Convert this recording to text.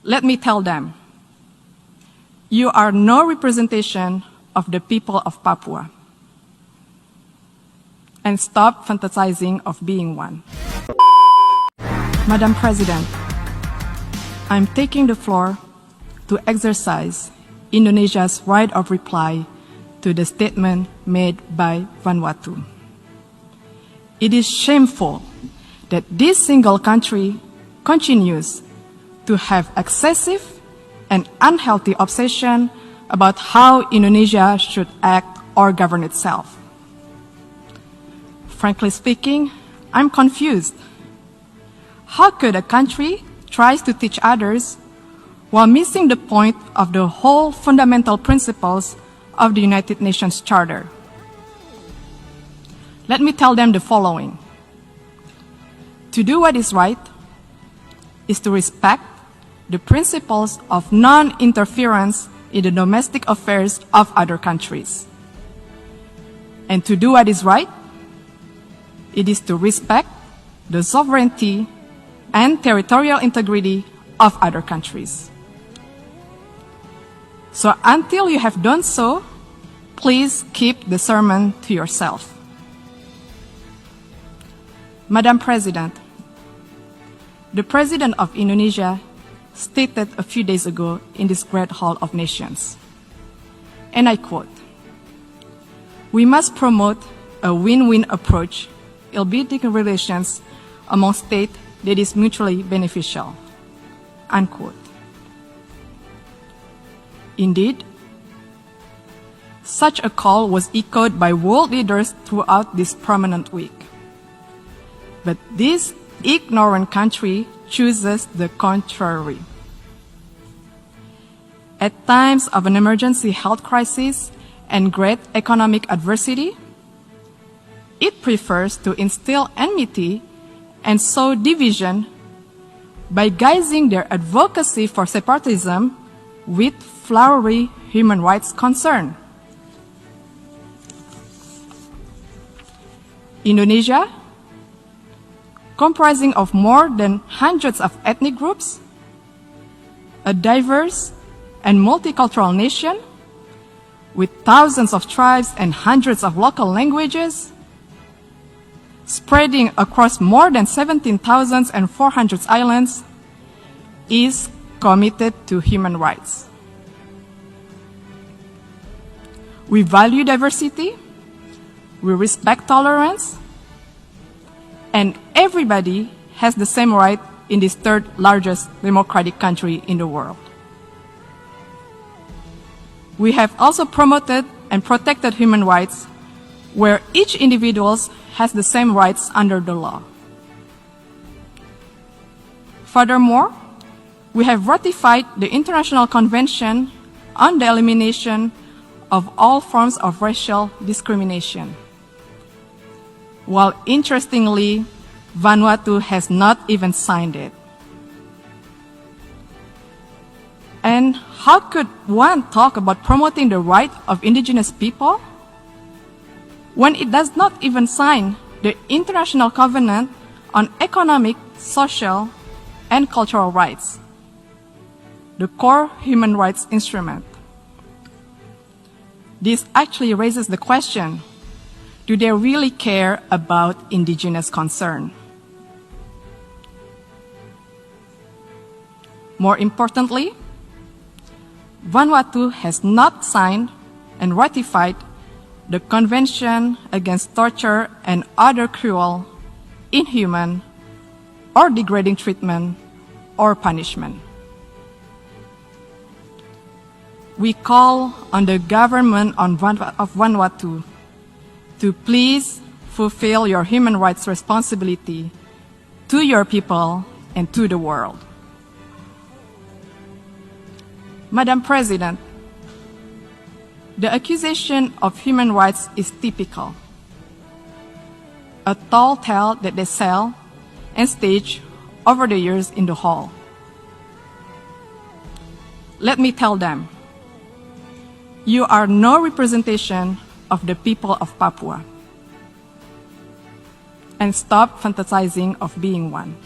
Let me tell them, you are no representation of the people of Papua. And stop fantasizing of being one. Madam President, I'm taking the floor to exercise Indonesia's right of reply to the statement made by Vanuatu. It is shameful that this single country continues to have excessive and unhealthy obsession about how Indonesia should act or govern itself. Frankly speaking, I'm confused. How could a country try to teach others while missing the point of the whole fundamental principles of the United Nations Charter? Let me tell them the following. To do what is right is to respect the principles of non-interference in the domestic affairs of other countries. And to do what is right, it is to respect the sovereignty and territorial integrity of other countries. So until you have done so, please keep the sermon to yourself. Madam President, the President of Indonesia stated a few days ago in this great hall of nations, and I quote, "We must promote a win-win approach in building relations among states that is mutually beneficial," unquote. Indeed, such a call was echoed by world leaders throughout this prominent week. But this ignorant country chooses the contrary. At times of an emergency health crisis and great economic adversity, it prefers to instill enmity and sow division by guising their advocacy for separatism with flowery human rights concern. Indonesia, comprising of more than hundreds of ethnic groups, a diverse and multicultural nation with thousands of tribes and hundreds of local languages, spreading across more than 17,400 islands, is committed to human rights. We value diversity, we respect tolerance, and everybody has the same right in this third largest democratic country in the world. We have also promoted and protected human rights where each individual has the same rights under the law. Furthermore, we have ratified the International Convention on the Elimination of all forms of racial discrimination. While interestingly, Vanuatu has not even signed it. And how could one talk about promoting the right of indigenous people when it does not even sign the International Covenant on Economic, Social, and Cultural Rights, the core human rights instrument? This actually raises the question, do they really care about indigenous concern? More importantly, Vanuatu has not signed and ratified the Convention Against Torture and Other Cruel, Inhuman, or Degrading Treatment or Punishment. We call on the government of Vanuatu to please fulfill your human rights responsibility to your people and to the world. Madam President, the accusation of human rights is typical, a tall tale that they sell and stage over the years in the hall. Let me tell them, you are no representation of the people of Papua. And stop fantasizing of being one.